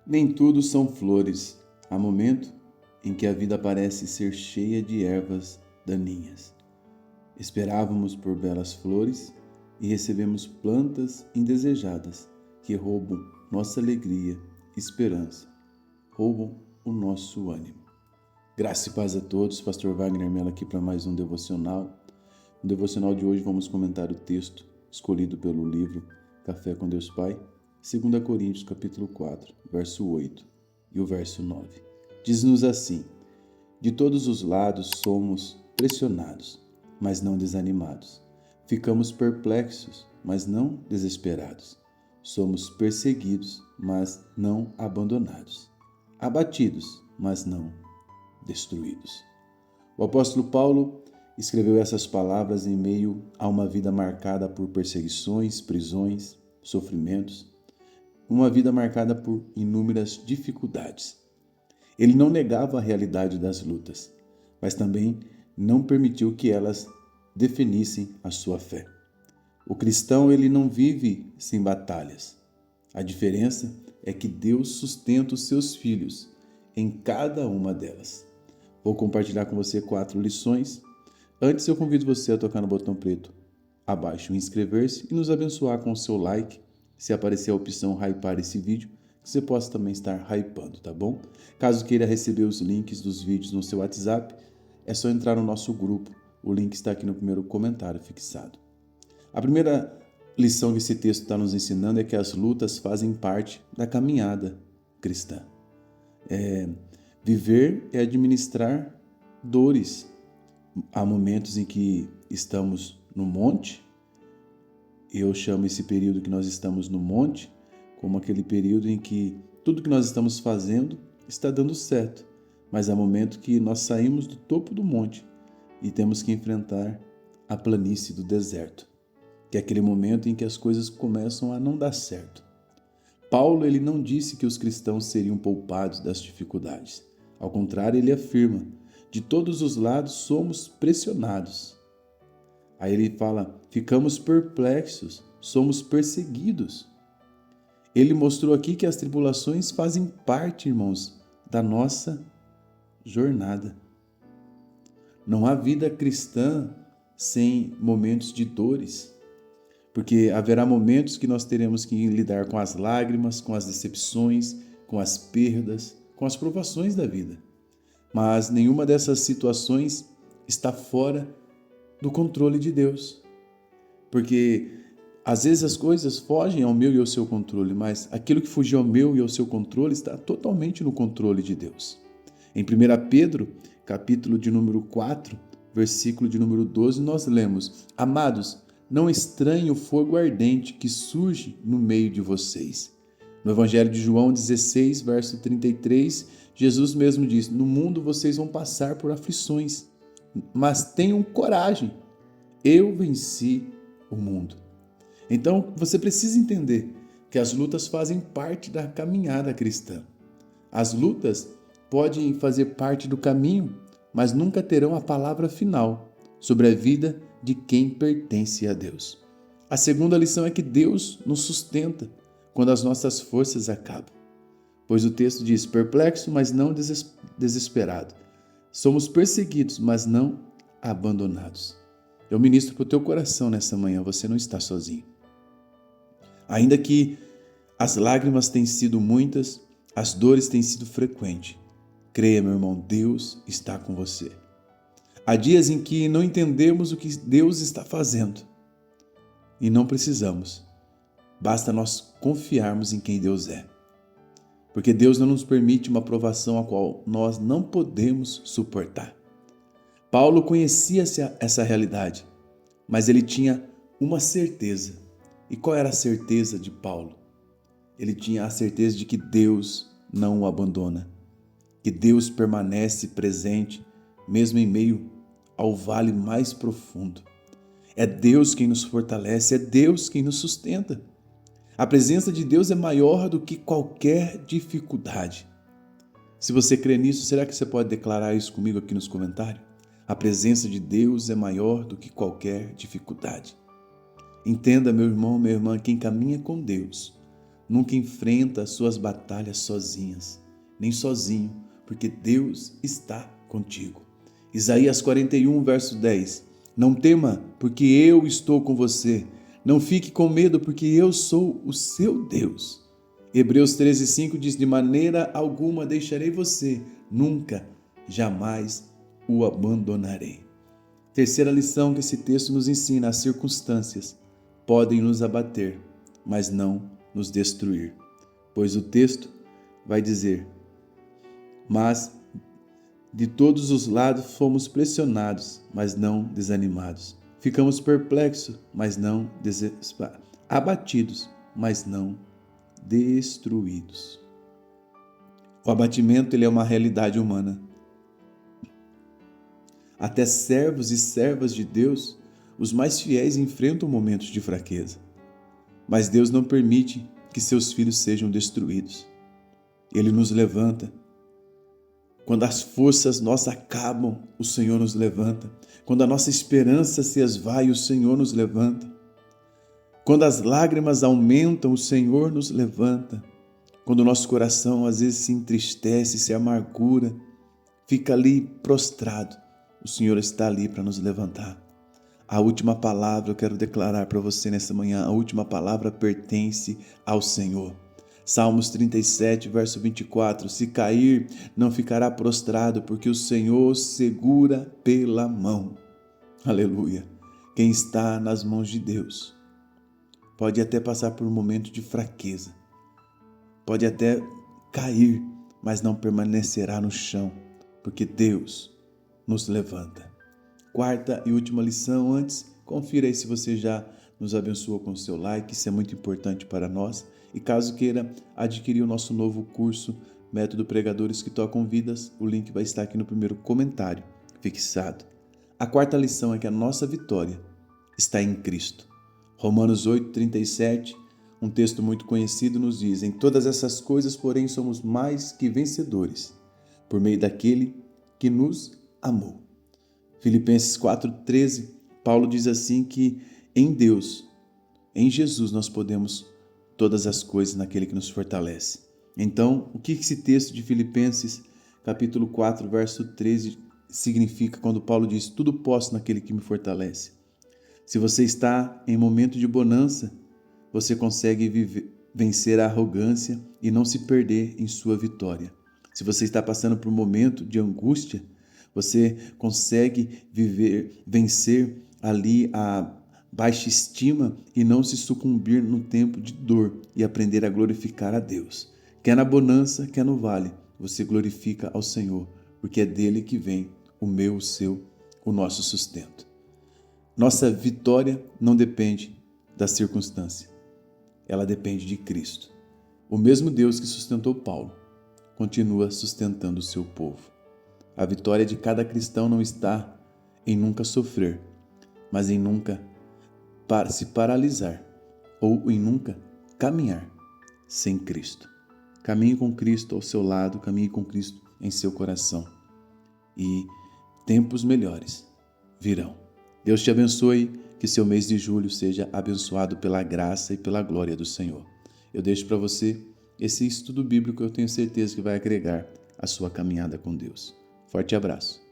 Nem tudo são flores. Há momento em que a vida parece ser cheia de ervas daninhas. Esperávamos por belas flores e recebemos plantas indesejadas que roubam nossa alegria, esperança, roubam o nosso ânimo. Graça e paz a todos, Pastor Wagner Mello aqui para mais um devocional. No devocional de hoje vamos comentar o texto escolhido pelo livro Café com Deus Pai, 2 Coríntios capítulo 4, verso 8 e o verso 9. Diz-nos assim: de todos os lados somos pressionados, mas não desanimados. Ficamos perplexos, mas não desesperados. Somos perseguidos, mas não abandonados. Abatidos, mas não destruídos. O apóstolo Paulo escreveu essas palavras em meio a uma vida marcada por perseguições, prisões, sofrimentos, uma vida marcada por inúmeras dificuldades. Ele não negava a realidade das lutas, mas também não permitiu que elas definissem a sua fé. O cristão, ele não vive sem batalhas. A diferença é que Deus sustenta os seus filhos em cada uma delas. Vou compartilhar com você 4 lições. Antes, eu convido você a tocar no botão preto abaixo, inscrever-se e nos abençoar com o seu like. Se aparecer a opção hypar esse vídeo, que você possa também estar hypando, tá bom? Caso queira receber os links dos vídeos no seu WhatsApp, é só entrar no nosso grupo. O link está aqui no primeiro comentário fixado. A primeira lição que esse texto está nos ensinando é que as lutas fazem parte da caminhada cristã. Viver é administrar dores. Há momentos em que estamos no monte. Eu chamo esse período que nós estamos no monte como aquele período em que tudo que nós estamos fazendo está dando certo. Mas há momentos que nós saímos do topo do monte e temos que enfrentar a planície do deserto, que é aquele momento em que as coisas começam a não dar certo. Paulo, ele não disse que os cristãos seriam poupados das dificuldades. Ao contrário, ele afirma: de todos os lados somos pressionados. Aí ele fala: ficamos perplexos, somos perseguidos. Ele mostrou aqui que as tribulações fazem parte, irmãos, da nossa jornada. Não há vida cristã sem momentos de dores, porque haverá momentos que nós teremos que lidar com as lágrimas, com as decepções, com as perdas, com as provações da vida. Mas nenhuma dessas situações está fora do controle de Deus. Porque às vezes as coisas fogem ao meu e ao seu controle, mas aquilo que fugiu ao meu e ao seu controle está totalmente no controle de Deus. Em 1 Pedro, capítulo de número 4, versículo de número 12, nós lemos: amados, não estranhe o fogo ardente que surge no meio de vocês. No Evangelho de João 16, verso 33, Jesus mesmo diz: no mundo vocês vão passar por aflições, mas tenham coragem, eu venci o mundo. Então, você precisa entender que as lutas fazem parte da caminhada cristã. As lutas podem fazer parte do caminho, mas nunca terão a palavra final sobre a vida de quem pertence a Deus. A segunda lição é que Deus nos sustenta quando as nossas forças acabam. Pois o texto diz: perplexo, mas não desesperado. Somos perseguidos, mas não abandonados. Eu ministro para o teu coração nessa manhã, você não está sozinho. Ainda que as lágrimas tenham sido muitas, as dores têm sido frequentes, creia, meu irmão, Deus está com você. Há dias em que não entendemos o que Deus está fazendo e não precisamos. Basta nós confiarmos em quem Deus é. Porque Deus não nos permite uma provação a qual nós não podemos suportar. Paulo conhecia essa realidade, mas ele tinha uma certeza. E qual era a certeza de Paulo? Ele tinha a certeza de que Deus não o abandona, que Deus permanece presente, mesmo em meio ao vale mais profundo. É Deus quem nos fortalece, é Deus quem nos sustenta. A presença de Deus é maior do que qualquer dificuldade. Se você crê nisso, será que você pode declarar isso comigo aqui nos comentários? A presença de Deus é maior do que qualquer dificuldade. Entenda, meu irmão, minha irmã, quem caminha com Deus Nunca enfrenta as suas batalhas sozinhas, nem sozinho, porque Deus está contigo. Isaías 41, verso 10. Não tema, porque eu estou com você. Não fique com medo, porque eu sou o seu Deus. Hebreus 13, 5 diz: de maneira alguma deixarei você, nunca, jamais o abandonarei. Terceira lição que esse texto nos ensina: as circunstâncias podem nos abater, mas não nos destruir. Pois o texto vai dizer: mas de todos os lados fomos pressionados, mas não desanimados. Ficamos perplexos, mas não abatidos, mas não destruídos. O abatimento ele é uma realidade humana. Até servos e servas de Deus, os mais fiéis, enfrentam momentos de fraqueza. Mas Deus não permite que seus filhos sejam destruídos. Ele nos levanta. Quando as forças nossas acabam, o Senhor nos levanta. Quando a nossa esperança se esvai, o Senhor nos levanta. Quando as lágrimas aumentam, o Senhor nos levanta. Quando o nosso coração às vezes se entristece, se amargura, fica ali prostrado, o Senhor está ali para nos levantar. A última palavra eu quero declarar para você nessa manhã, a última palavra pertence ao Senhor. Salmos 37, verso 24, se cair, não ficará prostrado, porque o Senhor segura pela mão. Aleluia! Quem está nas mãos de Deus pode até passar por um momento de fraqueza, pode até cair, mas não permanecerá no chão, porque Deus nos levanta. Quarta e última lição antes, confira aí se você já nos abençoou com o seu like, isso é muito importante para nós. E caso queira adquirir o nosso novo curso, Método Pregadores que Tocam Vidas, o link vai estar aqui no primeiro comentário fixado. A quarta lição é que a nossa vitória está em Cristo. Romanos 8:37, um texto muito conhecido, nos diz: em todas essas coisas, porém, somos mais que vencedores, por meio daquele que nos amou. Filipenses 4:13, Paulo diz assim que em Deus, em Jesus, nós podemos todas as coisas naquele que nos fortalece. Então, o que esse texto de Filipenses, capítulo 4, verso 13, significa quando Paulo diz: tudo posso naquele que me fortalece? Se você está em momento de bonança, você consegue vencer a arrogância e não se perder em sua vitória. Se você está passando por um momento de angústia, você consegue vencer ali a baixa estima e não se sucumbir no tempo de dor e aprender a glorificar a Deus. Quer na bonança, quer no vale, você glorifica ao Senhor, porque é dele que vem o meu, o seu, o nosso sustento. Nossa vitória não depende da circunstância, ela depende de Cristo. O mesmo Deus que sustentou Paulo continua sustentando o seu povo. A vitória de cada cristão não está em nunca sofrer, mas em nunca se paralisar ou em nunca caminhar sem Cristo. Caminhe com Cristo ao seu lado, caminhe com Cristo em seu coração e tempos melhores virão. Deus te abençoe, que seu mês de julho seja abençoado pela graça e pela glória do Senhor. Eu deixo para você esse estudo bíblico, eu tenho certeza que vai agregar a sua caminhada com Deus. Forte abraço.